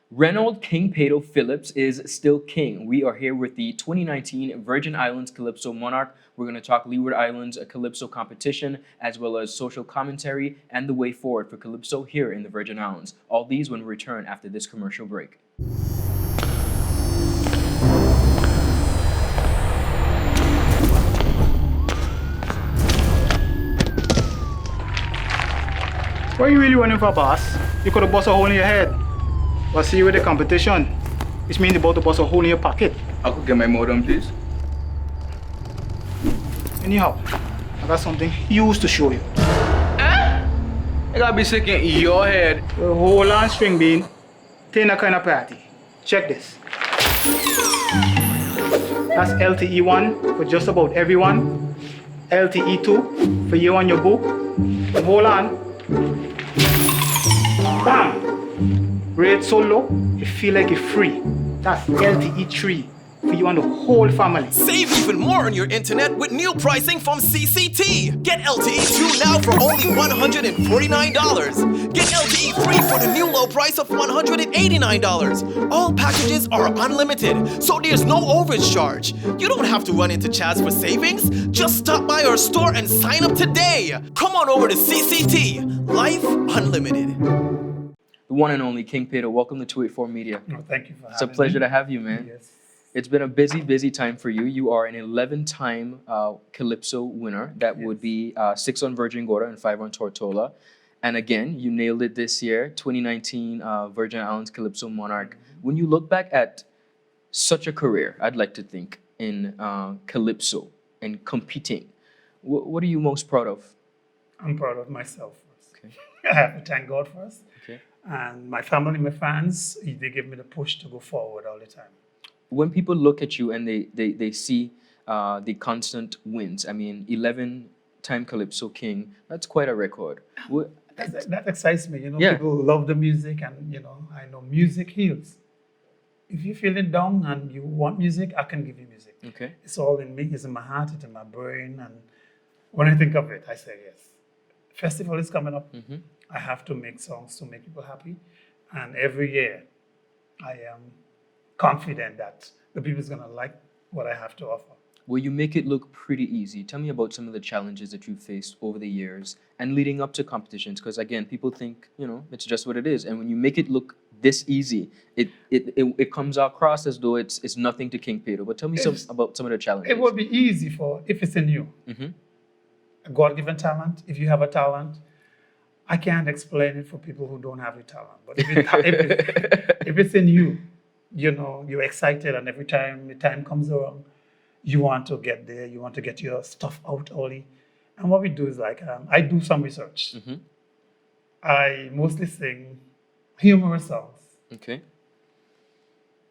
Reynold King Paido Phillips is still king. We are here with the 2019 Virgin Islands Calypso Monarch. We're going to talk Leeward Islands Calypso competition, as well as social commentary and the way forward for Calypso here in the Virgin Islands. All these when we return after this commercial break. What are you really running for, boss? You could have bust a hole in your head. But see with the competition, which means you're about to bust a hole in your pocket. I could get my modem, please. Anyhow, I got something huge to show you. I gotta be sick in your head. Well, hold on, string bean. Tina kind of party. Check this. That's LTE1 for just about everyone. LTE2 for you and your boo. But hold on. Bam! Rate so low, you feel like you're free. That's LTE3 for you and the whole family. Save even more on your internet with new pricing from CCT. Get LTE 2 now for only $149. Get LTE 3 for the new low price of $189. All packages are unlimited, so there's no overage charge. You don't have to run into Chaz for savings. Just stop by our store and sign up today. Come on over to CCT. Life Unlimited. The one and only King Paido, welcome to 284 Media. No, thank you for having me. It's a pleasure to have you, man. Yes. It's been a busy time for you. You are an 11-time Calypso winner. That would be 6 on Virgin Gorda and 5 on Tortola. And again, you nailed it this year, 2019 Virgin Islands Calypso Monarch. When you look back at such a career, I'd like to think, in Calypso and competing, what are you most proud of? I'm proud of myself first. Okay. I have to thank God first. Okay. And my family, my fans, they give me the push to go forward all the time. When people look at you and they see the constant wins, I mean, 11-time Calypso King, that's quite a record. That excites me. Yeah. People love the music, and, I know music heals. If you're feeling down and you want music, I can give you music. Okay. It's all in me, it's in my heart, it's in my brain. And when I think of it, I say yes. Festival is coming up. Mm-hmm. I have to make songs to make people happy. And every year, I am confident that the people is going to like what I have to offer. Well, you make it look pretty easy. Tell me about some of the challenges that you've faced over the years and leading up to competitions. Because again, people think, it's just what it is. And when you make it look this easy, it comes across as though it's nothing to King Paido. But tell me about some of the challenges. It will be easy if it's in you. Mm-hmm. A God-given talent. If you have a talent, I can't explain it for people who don't have the talent. But if it's in you, you're excited, and every time the time comes around, you want to get there, you want to get your stuff out early. And what we do is I do some research. Mm-hmm. I mostly sing humorous songs. Okay.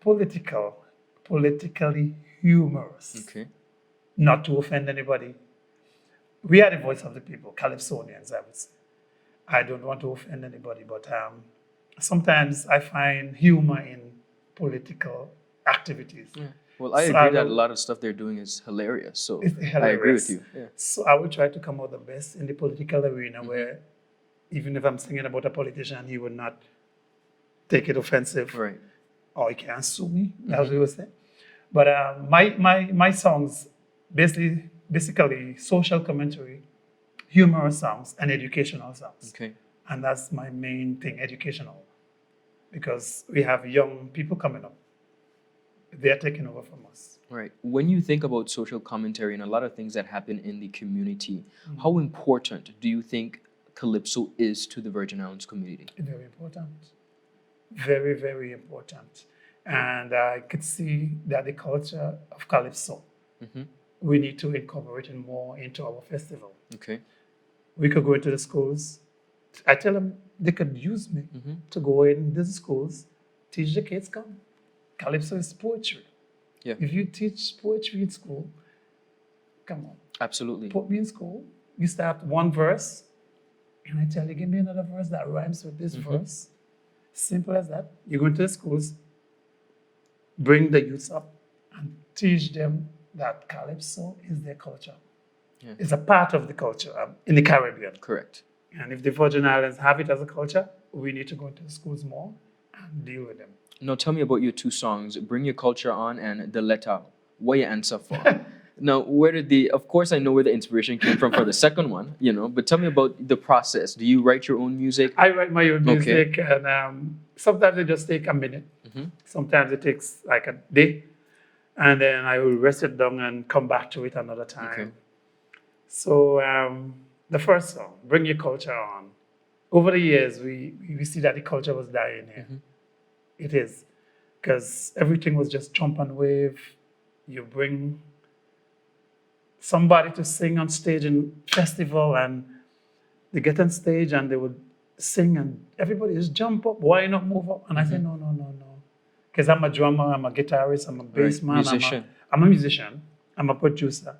Politically humorous. Okay. Not to offend anybody. We are the voice of the people, Calypsonians, I would say. I don't want to offend anybody, but sometimes I find humor in political activities. Yeah. Well, I agree that a lot of stuff they're doing is hilarious. So I agree with you. Yeah. So I will try to come out the best in the political arena, where even if I'm singing about a politician, he would not take it offensive. Right. Or he can't sue me, as we would say. But my songs, basically social commentary, humorous songs, and educational songs. Okay. And that's my main thing, educational. Because we have young people coming up. They're taking over from us. Right. When you think about social commentary and a lot of things that happen in the community, how important do you think Calypso is to the Virgin Islands community? Very important. Very, very important. And I could see that the culture of Calypso, we need to incorporate it more into our festival. Okay. We could go into the schools. I tell them they could use me to go into the schools, teach the kids, come. Calypso is poetry. Yeah. If you teach poetry in school, come on. Absolutely. Put me in school. You start one verse, and I tell you, give me another verse that rhymes with this verse. Simple as that. You go into the schools, bring the youths up, and teach them that Calypso is their culture. Yeah. It's a part of the culture in the Caribbean. Correct. And if the Virgin Islands have it as a culture, we need to go into the schools more and deal with them. Now tell me about your two songs, Bring Your Culture On and The Letter. What you answer for? Now, where did of course I know where the inspiration came from for the second one, but tell me about the process. Do you write your own music? I write my own Okay. music, and sometimes it just take a minute. Mhm. Sometimes it takes like a day, and then I will rest it down and come back to it another time. Okay. So the first song, Bring Your Culture On. Over the years, we see that the culture was dying here. Mhm. It is, because everything was just jump and wave. You bring somebody to sing on stage in festival, and they get on stage and they would sing, and everybody just jump up. Why not move up? And I say, no. Because I'm a drummer, I'm a guitarist, I'm a bass man, musician. I'm a musician, I'm a producer.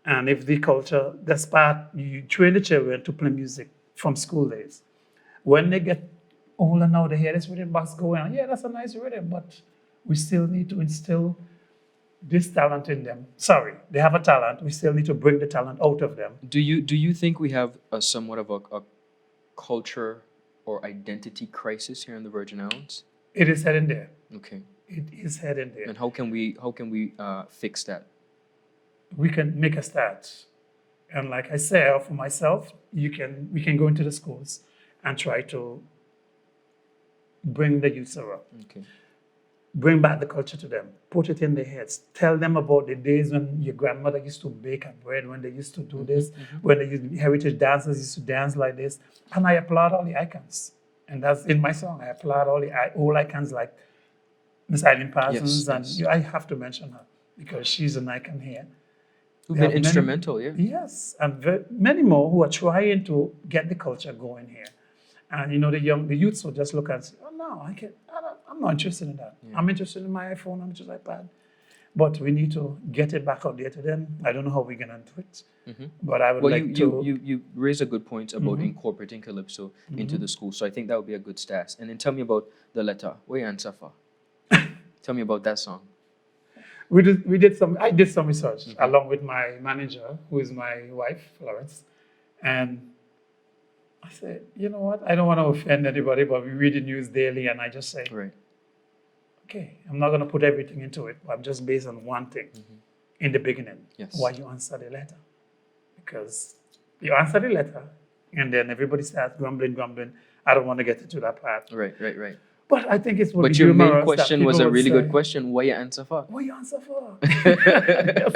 And if the culture, that's part, you train the children to play music from school days. When they get older now, they hear this rhythm box going on. Yeah, that's a nice rhythm, but we still need to instill this talent in them. Sorry, they have a talent. We still need to bring the talent out of them. Do you think we have a somewhat of a culture or identity crisis here in the Virgin Islands? It is heading there. Okay. It is heading there. And how can we fix that? We can make a start. And like I say, for myself, we can go into the schools and try to bring the youth up. Okay. Bring back the culture to them. Put it in their heads. Tell them about the days when your grandmother used to bake a bread, when they used to do this, when the heritage dancers used to dance like this. And I applaud all the icons. And that's in my song. I applaud all icons like Miss Eileen Parsons. Yes. And I have to mention her because she's an icon here. Who've There been are many- instrumental, yeah. Yes, and many more who are trying to get the culture going here. And the youths will just look and say, oh no, I'm not interested in that. Yeah. I'm interested in my iPhone, I'm interested in my iPad. But we need to get it back out there to them. I don't know how we're gonna do it. Mhm. But I would Well, like to you raise a good point about incorporating Calypso into the school. So I think that would be a good start. And then tell me about The Letter. What you answer for? Tell me about that song. I did some research along with my manager, who is my wife, Florence. And I said, you know what? I don't want to offend anybody, but we read the news daily, and I just say, Right. okay, I'm not going to put everything into it, but I'm just based on one thing in the beginning. Yes. Why you answer the letter. Because you answer the letter, and then everybody starts grumbling. I don't want to get into that part. Right. But I think it would But be your main humorous that question was people a would really say, good question. What you answer for? what you answer for? Yes.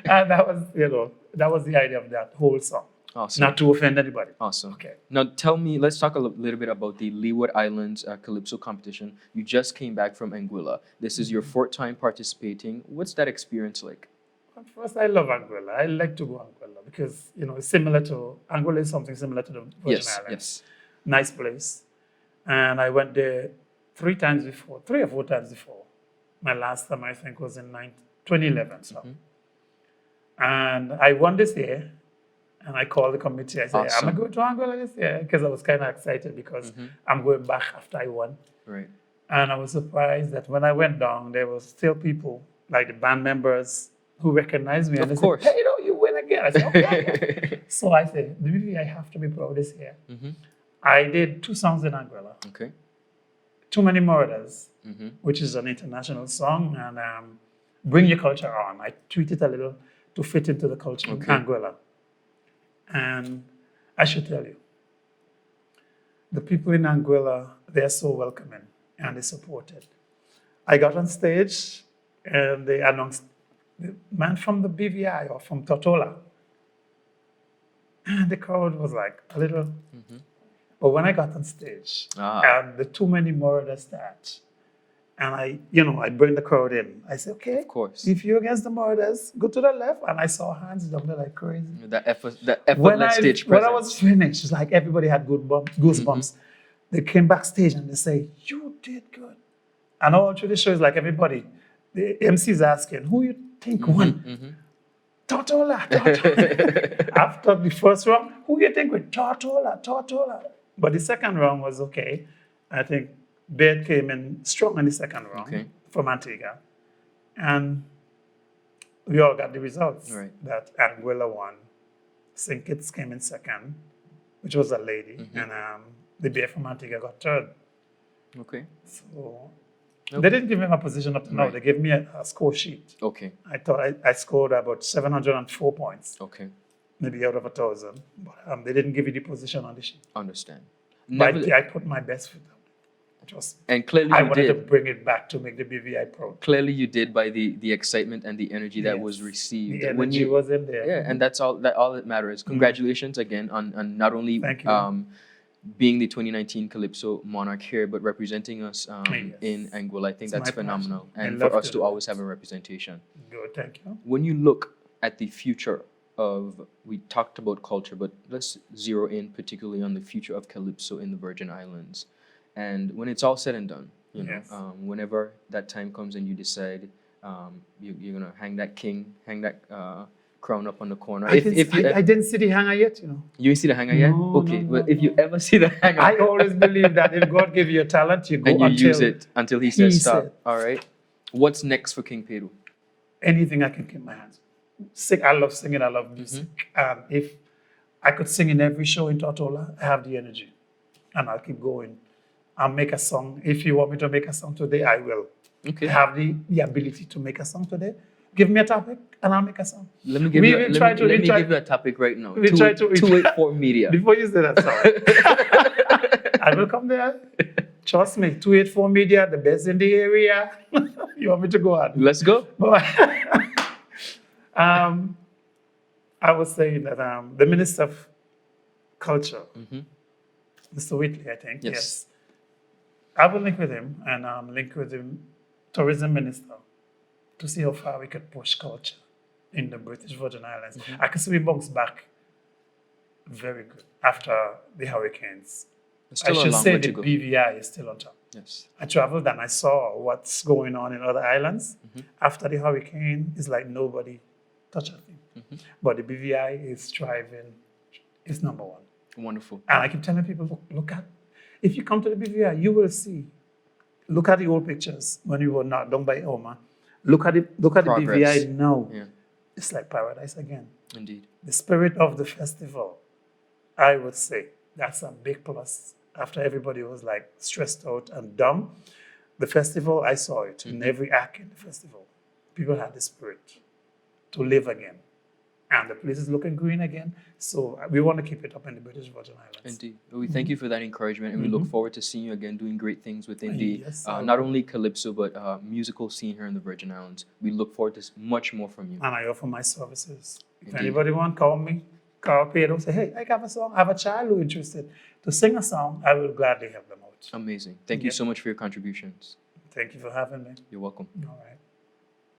And that was the idea of that whole song. Awesome. Not to offend anybody. Awesome. Okay. Now tell me, let's talk a little bit about the Leeward Islands Calypso competition. You just came back from Anguilla. This is your fourth time participating. What's that experience like? First, I love Anguilla. I like to go Anguilla because, it's similar to, Anguilla is something similar to the Virgin Islands. Yes. Nice place. And I went there 3 or 4 times before. My last time, I think, was in 2011. So. And I won this year, and I called the committee. I said, Awesome. I'm going to Anguilla this year because I was kind of excited because I'm going back after I won. Right. And I was surprised that when I went down, there was still people, like the band members, who recognized me. Of and they course. said, Paido, you win again. I said, okay. So I said, maybe I have to be proud this year. I did 2 songs in Anguilla. Okay. Too Many Murders, which is an international song, and Bring Your Culture On. I tweaked it a little to fit into the culture of Anguilla. And I should tell you, the people in Anguilla, they're so welcoming and they supported. I got on stage and they announced the man from the BVI or from Tortola. And the crowd was like a little. But when I got on stage and the Too Many Murders start, and I bring the crowd in. I said, okay, Of course. if you're against the murders, go to the left. And I saw hands down there like crazy. That effortless stage When presence. I was finished, it's like everybody had goosebumps. They came backstage and they say, you did good. And all through the show is like everybody, the MC's asking, who you think won? Tortola. After the first round, who you think won? Tortola. But the second round was okay. I think Bed came in strong in the second round from Antigua. And we all got the results. Right. That Anguilla won. St. Kitts came in second, which was a lady. And the Bear from Antigua got third. Okay. So Nope. they didn't give me my position up to now. Right. They gave me a score sheet. Okay. I thought I scored about 704 points, Okay. maybe out of 1,000. But they didn't give you the position on the sheet. Understand. But Never, I put my best foot out. and clearly I you wanted to did. bring it back to make the BVI proud. Clearly you did by the excitement and the energy that was Yes. received. The When energy you, was in there. yeah, and that's all that matters. Congratulations again on not only Thank you. being the 2019 Calypso Monarch here, but representing us Yes. in Anguilla. I think It's that's my pleasure. phenomenal. I And love for us to to do always that. have a representation. Good, thank you. When you look at the future of, we talked about culture, but let's zero in particularly on the future of Calypso in the Virgin Islands. And when it's all said and done, you know, Yes. whenever that time comes and you decide you're gonna hang that crown up on the corner. I didn't see the hanger yet, you know. You ain't see the hanger yet? No, Okay, no, well, no, if you no. ever see the hanger I always believe that if God give you a talent, you go and you until use it until he says He stop. said. All right. What's next for King Paido? anything I can keep my hands. Sing, I love singing, I love music. And if I could sing in every show in Tortola, I have the energy. And I'll keep going. I'll make a song. If you want me to make a song today, I will. Okay. I have the ability to make a song today. Give me a topic and I'll make a song. Let me give We you. will Let try me, to- let we me try- give you a topic right now. we try to- 284 Media. Before you say that, sorry. I will come there. Trust me, 284 Media, the best in the area. You want me to go on? Let's go. But, I was saying that the Minister of Culture, Mr. Whitley, I think, Yes. I will link with him and link with the Tourism Minister to see how far we could push culture in the British Virgin Islands. I can see we bounce back very good after the hurricanes. There's I still a should long say way the to go. BVI is still on top. Yes. I traveled and I saw what's going on in other islands. After the hurricane, it's like nobody touched a thing. But the BVI is thriving, it's number one. Wonderful. And I keep telling people, look at, if you come to the BVI, you will see, look at the old pictures when we were not done by Oma. Look at the Progress. BVI now. Yeah. It's like paradise again. Indeed. The spirit of the festival, I would say, that's a big plus. After everybody was like stressed out and dumb, the festival, I saw it in every act in the festival. People had the spirit to live again. And the place is looking green again. So we want to keep it up in the British Virgin Islands. Indeed. We thank you for that encouragement, and we look forward to seeing you again doing great things within the Yes, not only Calypso but musical scene here in the Virgin Islands. We look forward to much more from you. And I offer my services. If Indeed. anybody want, call me, call Paido, say, hey, I have a song. I have a child who interested to sing a song. I will gladly help them out. Amazing. Thank you Yep. so much for your contributions. Thank you for having me. You're welcome. All right.